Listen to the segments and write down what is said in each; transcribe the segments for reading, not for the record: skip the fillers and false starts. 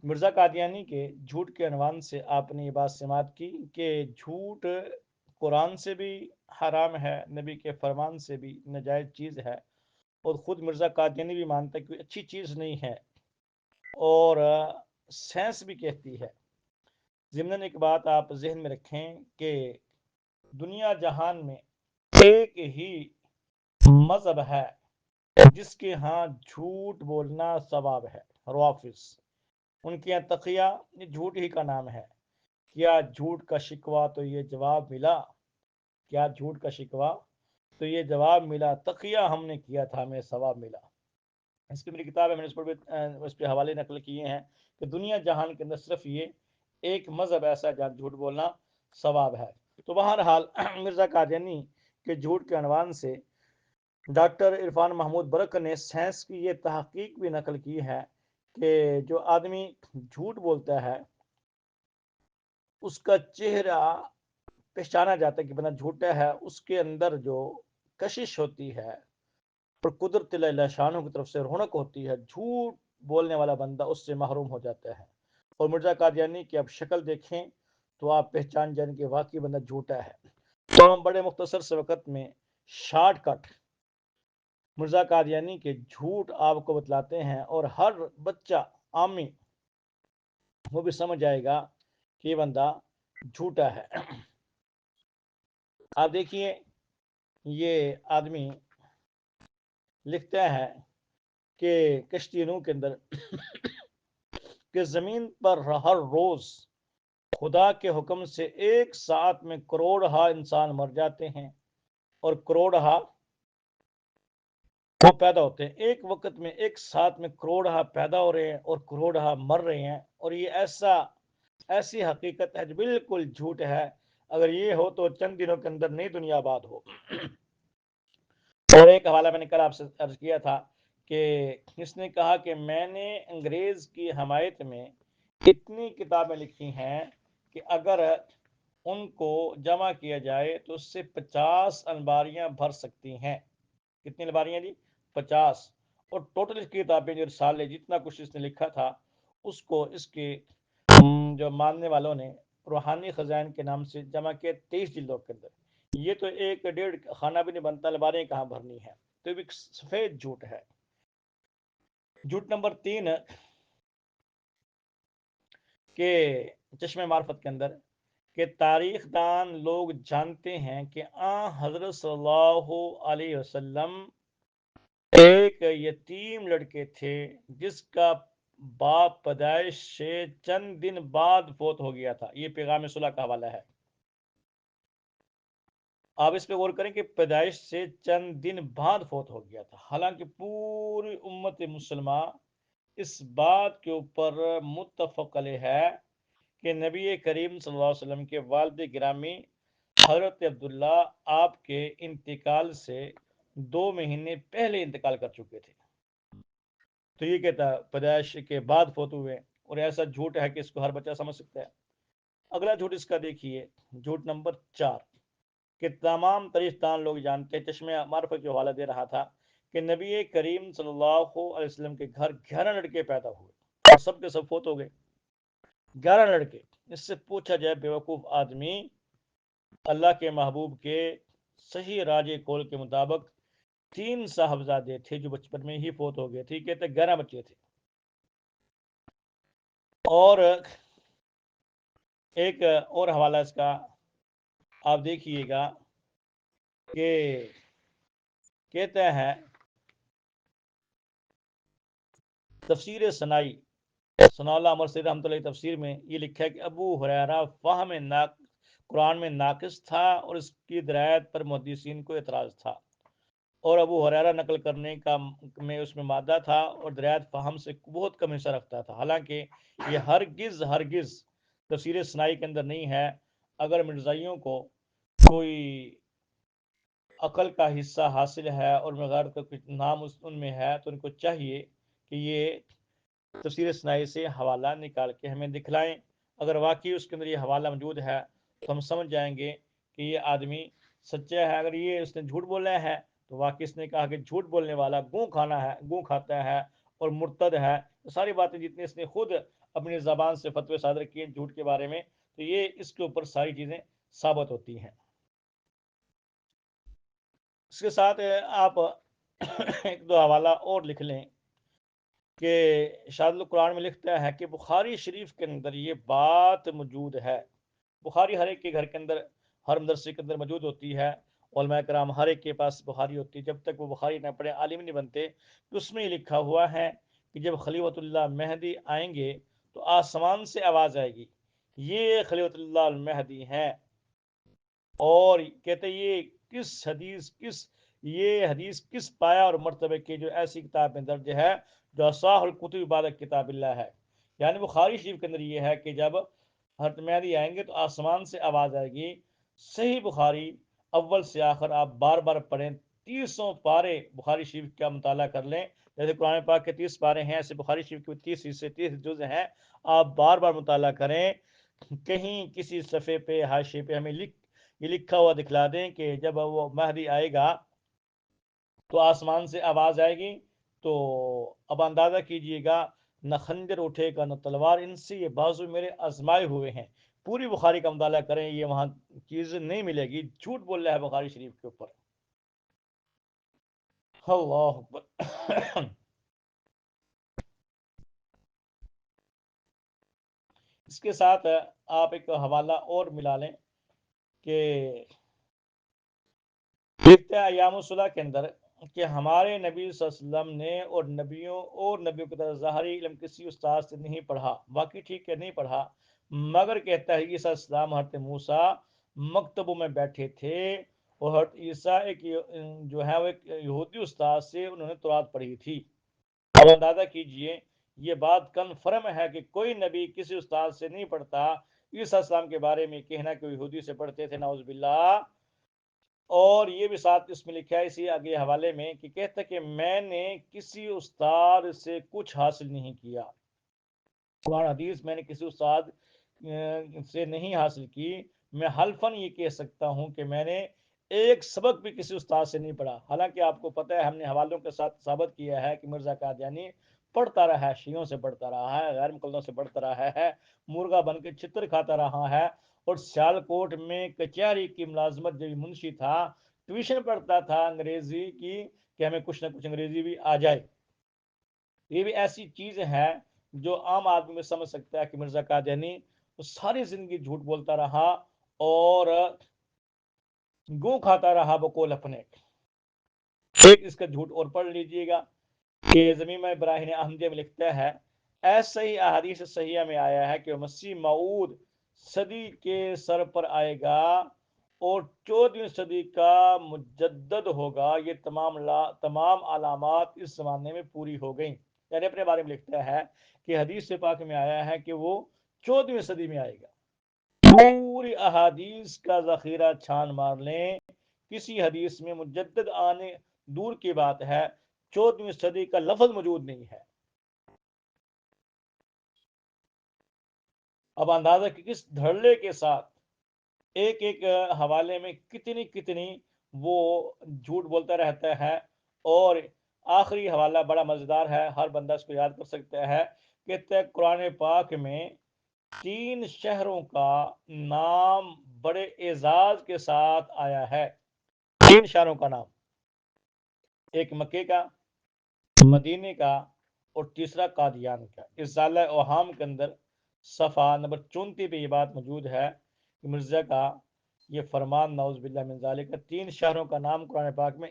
مرزا قادیانی کے جھوٹ کے عنوان سے آپ نے یہ بات سماعت کی کہ جھوٹ قرآن سے بھی حرام ہے، نبی کے فرمان سے بھی ناجائز چیز ہے، اور خود مرزا قادیانی بھی مانتا ہے کہ اچھی چیز نہیں ہے، اور سائنس بھی کہتی ہے۔ ضمن ایک بات آپ ذہن میں رکھیں کہ دنیا جہان میں ایک ہی مذہب ہے جس کے ہاں جھوٹ بولنا ثواب ہے، روافظ۔ ان کے یہاں تقیہ یہ جھوٹ ہی کا نام ہے۔ کیا جھوٹ کا شکوہ تو یہ جواب ملا، کیا جھوٹ کا شکوہ تو یہ جواب ملا، تقیہ ہم نے کیا تھا ہمیں ثواب ملا۔ اس کی میری کتاب ہے، میں نے اس پر بھی اس پہ حوالے نقل کیے ہیں کہ دنیا جہان کے اندر صرف یہ ایک مذہب ایسا ہے جہاں جھوٹ بولنا ثواب ہے۔ تو بہرحال مرزا قادیانی کے جھوٹ کے عنوان سے ڈاکٹر عرفان محمود برق نے سائنس کی یہ تحقیق بھی نقل کی ہے کہ جو آدمی جھوٹ بولتا ہے اس کا چہرہ پہچانا جاتا ہے کہ بندہ جھوٹا ہے، اس کے اندر جو کشش ہوتی ہے اور قدرت اللہ شانوں کی طرف سے رونق ہوتی ہے، جھوٹ بولنے والا بندہ اس سے محروم ہو جاتا ہے۔ اور مرزا قادیانی کی اب شکل دیکھیں تو آپ پہچان جائیں کہ واقعی بندہ جھوٹا ہے۔ تو ہم بڑے مختصر سے وقت میں شارٹ کٹ مرزا قادیانی کے جھوٹ آپ کو بتلاتے ہیں، اور ہر بچہ عامی وہ بھی سمجھ جائے گا کہ یہ بندہ جھوٹا ہے۔ آپ دیکھیے، یہ آدمی لکھتا ہے کہ کشتی نوح کے اندر کہ زمین پر ہر روز خدا کے حکم سے ایک ساتھ میں کروڑہا انسان مر جاتے ہیں، اور کروڑہا وہ پیدا ہوتے ہیں۔ ایک وقت میں ایک ساتھ میں کروڑہا پیدا ہو رہے ہیں اور کروڑہا مر رہے ہیں، اور یہ ایسی حقیقت ہے جو بالکل جھوٹ ہے۔ اگر یہ ہو تو چند دنوں کے اندر نئی دنیا آباد ہو۔ اور ایک حوالہ میں نے کل آپ سے عرض کیا تھا کہ اس نے کہا کہ میں نے انگریز کی حمایت میں اتنی کتابیں لکھی ہیں کہ اگر ان کو جمع کیا جائے تو اس سے 50 الماریاں بھر سکتی ہیں۔ کتنی الماریاں جی؟ 50۔ اور ٹوٹل اس کی کتابیں جو رسالے جتنا کچھ اس نے لکھا تھا اس کو اس کے جو ماننے والوں نے روحانی خزائن کے نام سے جمع کیا 23 جلدوں کے اندر۔ یہ تو ایک ڈیڑھ خانہ بھی نہیں بنتا، الماریاں کہاں بھرنی ہے؟ تو یہ بھی سفید جھوٹ ہے۔ جھوٹ نمبر 3 کہ چشمہ معرفت کے اندر کہ تاریخ دان لوگ جانتے ہیں کہ حضرت صلی اللہ علیہ وسلم ایک یتیم لڑکے تھے جس کا باپ پیدائش سے چند دن بعد فوت ہو گیا تھا۔ یہ پیغام صلح کا حوالہ ہے۔ آپ اس پہ غور کریں کہ پیدائش سے چند دن بعد فوت ہو گیا تھا، حالانکہ پوری امت مسلمہ اس بات کے اوپر متفق علیہ ہے کہ نبی کریم صلی اللہ علیہ وسلم کے والد گرامی حضرت عبداللہ آپ کے انتقال سے 2 مہینے پہلے انتقال کر چکے تھے۔ تو یہ کہتا ہے پیدائش کے بعد فوت ہوئے، اور ایسا جھوٹ ہے کہ اس کو ہر بچہ سمجھ سکتا ہے۔ اگلا جھوٹ اس کا دیکھیے، جھوٹ نمبر 4 کہ تمام تاریخ دان لوگ جانتے ہیں، چشمہ معرفت جو حوالہ دے رہا تھا کہ نبی کریم صلی اللہ علیہ وسلم کے گھر 11 لڑکے پیدا ہوئے اور سب کے سب فوت ہو گئے۔ 11 لڑکے۔ اس سے پوچھا جائے بیوقوف آدمی، اللہ کے محبوب کے صحیح راج قول کے مطابق 3 صاحبزادے تھے جو بچپن میں ہی فوت ہو گئے تھے، کہتے 11 بچے تھے۔ اور ایک اور حوالہ اس کا آپ دیکھیے گا کہ کہتا ہے تفسیر سنائی ثناء اللہ عمر سید رحمۃ اللہ تفسیر میں یہ لکھا ہے کہ ابو ہریرہ فہم قرآن میں ناقص تھا، اور اس کی درایت پر محدثین کو اعتراض تھا، اور ابو ہریرہ نقل کرنے کا میں اس میں مادہ تھا اور درایت فہم سے بہت کم حصہ رکھتا تھا۔ حالانکہ یہ ہرگز تفسیر سنائی کے اندر نہیں ہے۔ اگر مرزائیوں کو کوئی عقل کا حصہ حاصل ہے اور مغیر کا کچھ نام ان میں ہے تو ان کو چاہیے کہ یہ تفسیر سنائی سے حوالہ نکال کے ہمیں دکھلائیں۔ اگر واقعی اس کے اندر یہ حوالہ موجود ہے تو ہم سمجھ جائیں گے کہ یہ آدمی سچا ہے۔ اگر یہ اس نے جھوٹ بولا ہے تو واقعی اس نے کہا کہ جھوٹ بولنے والا گوں کھاتا ہے اور مرتد ہے، ساری باتیں جتنی اس نے خود اپنی زبان سے فتوے صادر کیے جھوٹ کے بارے میں، تو یہ اس کے اوپر ساری چیزیں ثابت ہوتی ہیں۔ اس کے ساتھ آپ ایک دو حوالہ اور لکھ لیں کہ شاذ القرآن میں لکھتا ہے کہ بخاری شریف کے اندر یہ بات موجود ہے، بخاری ہر ایک کے گھر کے اندر، ہر مدرسے کے اندر موجود ہوتی ہے، علماء کرام ہر ایک کے پاس بخاری ہوتی ہے، جب تک وہ بخاری نہ پڑھے عالم نہیں بنتے۔ تو اس میں یہ لکھا ہوا ہے کہ جب خلیفۃ اللہ مہدی آئیں گے تو آسمان سے آواز آئے گی، یہ خلیفۃ اللہ المہدی ہیں، اور کہتے یہ حدیث کس پایا اور مرتبے کی جو ایسی کتاب میں درج ہے جو اصح الکتب بعد کتاب اللہ ہے۔ یعنی بخاری شریف کے اندر یہ ہے کہ جب حضرت مہدی آئیں گے تو آسمان سے آواز آئے گی۔ صحیح بخاری اول سے آخر آپ بار بار پڑھیں، 30 پارے بخاری شریف کا مطالعہ کر لیں، جیسے قرآن پاک کے 30 پارے ہیں، ایسے بخاری شریف کے 30 حصے 30 جز ہیں، آپ بار بار مطالعہ کریں۔ کہیں کسی صفحے پہ حاشیے پہ ہمیں یہ لکھا ہوا دکھلا دیں کہ جب وہ مہدی آئے گا تو آسمان سے آواز آئے گی، تو اب اندازہ کیجئے گا نہ خنجر اٹھے گا نہ تلوار، ان سے یہ بازو میرے آزمائے ہوئے ہیں۔ پوری بخاری کا مطالعہ کریں، یہ وہاں چیز نہیں ملے گی، جھوٹ بول رہا ہے بخاری شریف کے اوپر۔ اللہ اکبر۔ اس کے ساتھ آپ ایک حوالہ اور ملا لیں کہ ایام الصلاح کے اندر کہ ہمارے نبی صلی اللہ علیہ وسلم نے اور نبیوں کی طرح ظاہری علم کسی استاد سے نہیں پڑھا، باقی ٹھیک ہے نہیں پڑھا، مگر کہتا ہے عیسیٰ علیہ السلام حضرت موسیٰ مکتبوں میں بیٹھے تھے، اور حضرت عیسیٰ جو ہے وہ ایک یہودی استاد سے انہوں نے تورات پڑھی تھی۔ اب اندازہ کیجئے یہ بات کنفرم ہے کہ کوئی نبی کسی استاد سے نہیں پڑھتا۔ عیسیٰ السلام کے بارے میں کہنا کہ وہ یہودی سے پڑھتے تھے، نعوذ باللہ۔ اور یہ بھی ساتھ اس میں لکھا ہے اسی آگے حوالے میں کہ کہتا کہ میں نے کسی استاد سے کچھ حاصل نہیں کیا، قرآن حدیث میں نے کسی استاد سے نہیں حاصل کی، میں حلفاً یہ کہہ سکتا ہوں کہ میں نے ایک سبق بھی کسی استاد سے نہیں پڑھا۔ حالانکہ آپ کو پتہ ہے ہم نے حوالوں کے ساتھ ثابت کیا ہے کہ مرزا قادیانی پڑھتا رہا ہے، شیعوں سے پڑھتا رہا ہے، غیر مقلدوں سے پڑھتا رہا ہے، مرغا بن کے چتر کھاتا رہا ہے، اور سیالکوٹ میں کچہری کی ملازمت جب منشی تھا ٹیوشن پڑھتا تھا انگریزی کی کہ ہمیں کچھ نہ کچھ انگریزی بھی آ جائے۔ یہ بھی ایسی چیز ہے جو عام آدمی میں سمجھ سکتا ہے کہ مرزا قادیانی وہ ساری زندگی جھوٹ بولتا رہا اور گو کھاتا رہا بقول اپنے۔ ایک اس کا جھوٹ اور پڑھ لیجئے گا کہ زمین ابراہیم احمدیہ میں لکھتا ہے ایسا ہی احادیث صحیحہ میں آیا ہے کہ مسیح موعود صدی کے سر پر آئے گا اور 14ویں صدی کا مجدد ہوگا، یہ تمام علامات اس زمانے میں پوری ہو گئیں۔ یعنی اپنے بارے میں لکھتا ہے کہ حدیث پاک میں آیا ہے کہ وہ 14ویں صدی میں آئے گا۔ پوری احادیث کا ذخیرہ چھان مار لیں، کسی حدیث میں مجدد آنے دور کی بات ہے، 14ویں صدی کا لفظ موجود نہیں ہے۔ اب اندازہ کہ کس دھڑلے کے ساتھ ایک ایک حوالے میں کتنی وہ جھوٹ بولتا رہتا ہے۔ اور آخری حوالہ بڑا مزیدار ہے، ہر بندہ اس کو یاد کر سکتا ہے کہ قرآن پاک میں 3 شہروں کا نام بڑے اعزاز کے ساتھ آیا ہے۔ 3 شہروں کا نام، ایک مکے کا، مدینے کا، اور تیسرا قادیان کا۔ اس ضالع اوہام کے اندر صفحہ نمبر 34 پہ یہ بات موجود ہے کہ مرزا کا یہ فرمان نعوذ باللہ من ذالک، 3 شہروں کا نام قرآن پاک میں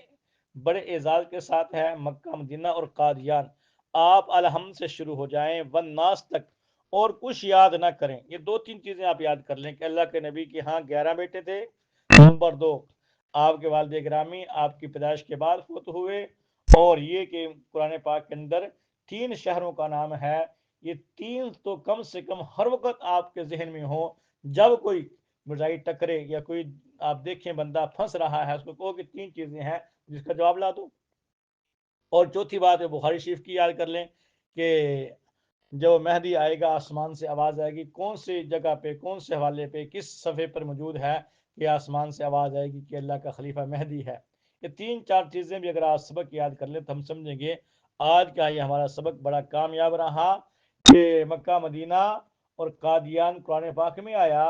بڑے اعزاز کے ساتھ ہے، مکہ، مدینہ اور قادیان۔ آپ الحمد سے شروع ہو جائیں والناس تک اور کچھ یاد نہ کریں، یہ 2-3 چیزیں آپ یاد کر لیں کہ اللہ کے نبی کے ہاں 11 بیٹے تھے، نمبر 2 آپ کے والد گرامی آپ کی پیدائش کے بعد فوت ہوئے، اور یہ کہ قرآن پاک کے اندر 3 شہروں کا نام ہے۔ یہ 3 تو کم سے کم ہر وقت آپ کے ذہن میں ہو، جب کوئی مرزائی ٹکرے یا کوئی آپ دیکھیں بندہ پھنس رہا ہے اس کو کہو کہ 3 چیزیں ہیں جس کا جواب لا دو۔ اور چوتھی بات ہے بخاری شریف کی یاد کر لیں کہ جب مہدی آئے گا آسمان سے آواز آئے گی، کون سی جگہ پہ کون سے حوالے پہ کس صفحے پر موجود ہے کہ آسمان سے آواز آئے گی کہ اللہ کا خلیفہ مہدی ہے۔ یہ 3-4 چیزیں بھی اگر آپ سبق یاد کر لیں تو ہم سمجھیں گے آج کا یہ ہمارا سبق بڑا کامیاب رہا کہ مکہ مدینہ اور قادیان قرآن پاک میں آیا،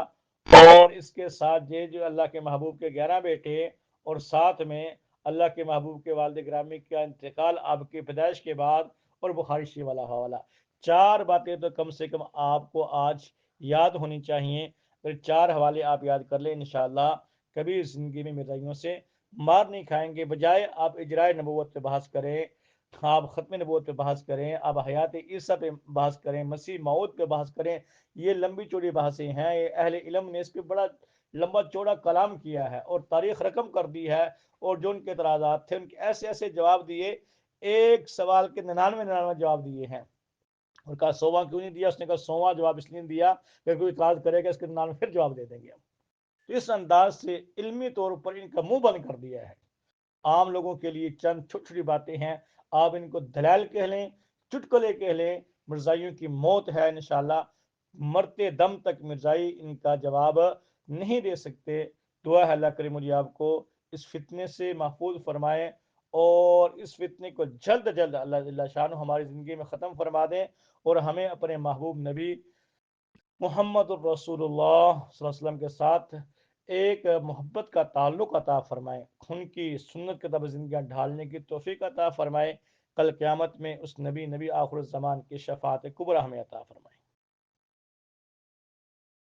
اور اس کے ساتھ یہ جو اللہ کے محبوب کے 11 بیٹے، اور ساتھ میں اللہ کے محبوب کے والد گرامی کا انتقال آپ کی پیدائش کے بعد، اور بخاری شریف والا حوالہ، 4 باتیں تو کم سے کم آپ کو آج یاد ہونی چاہیے۔ پھر 4 حوالے آپ یاد کر لیں، انشاءاللہ کبھی زندگی میں مرزائیوں سے مار نہیں کھائیں گے۔ بجائے آپ اجرائے نبوت پہ بحث کریں، آپ ختم نبوت پہ بحث کریں، آپ حیات عیسیٰ پہ بحث کریں، مسیح موعود پہ بحث کریں، یہ لمبی چوڑی بحثیں ہیں۔ یہ اہل علم نے اس پہ بڑا لمبا چوڑا کلام کیا ہے اور تاریخ رقم کر دی ہے، اور جو ان کے اعتراضات تھے ان کے ایسے ایسے جواب دیے، ایک سوال کے 99 جواب دیے ہیں۔ اور کہا 100واں کیوں نہیں دیا؟ اس نے کہا 100واں جواب اس لیے دیا کہ کوئی اعتراض کرے گا اس کے 99 پھر جواب دے دیں گے ہم۔ تو اس انداز سے علمی طور پر ان کا منہ بند کر دیا ہے۔ عام لوگوں کے لیے چند چھوٹی چھوٹی باتیں ہیں، آپ ان کو دلائل کہہ لیں، چٹکلے کہہ لیں، مرزائیوں کی موت ہے انشاءاللہ، مرتے دم تک مرزائی ان کا جواب نہیں دے سکتے۔ دعا ہے اللہ کریم مجھے آپ کو اس فتنے سے محفوظ فرمائے، اور اس فتنے کو جلد جلد اللہ جل شانہ ہماری زندگی میں ختم فرما دیں، اور ہمیں اپنے محبوب نبی محمد الرسول اللہ صلی اللہ علیہ وسلم کے ساتھ ایک محبت کا تعلق عطا فرمائے، ان کی سنت کے طرف زندگیاں ڈھالنے کی توفیق عطا فرمائے، کل قیامت میں اس نبی آخر الزمان کی شفاعت کبریٰ ہمیں عطا فرمائے۔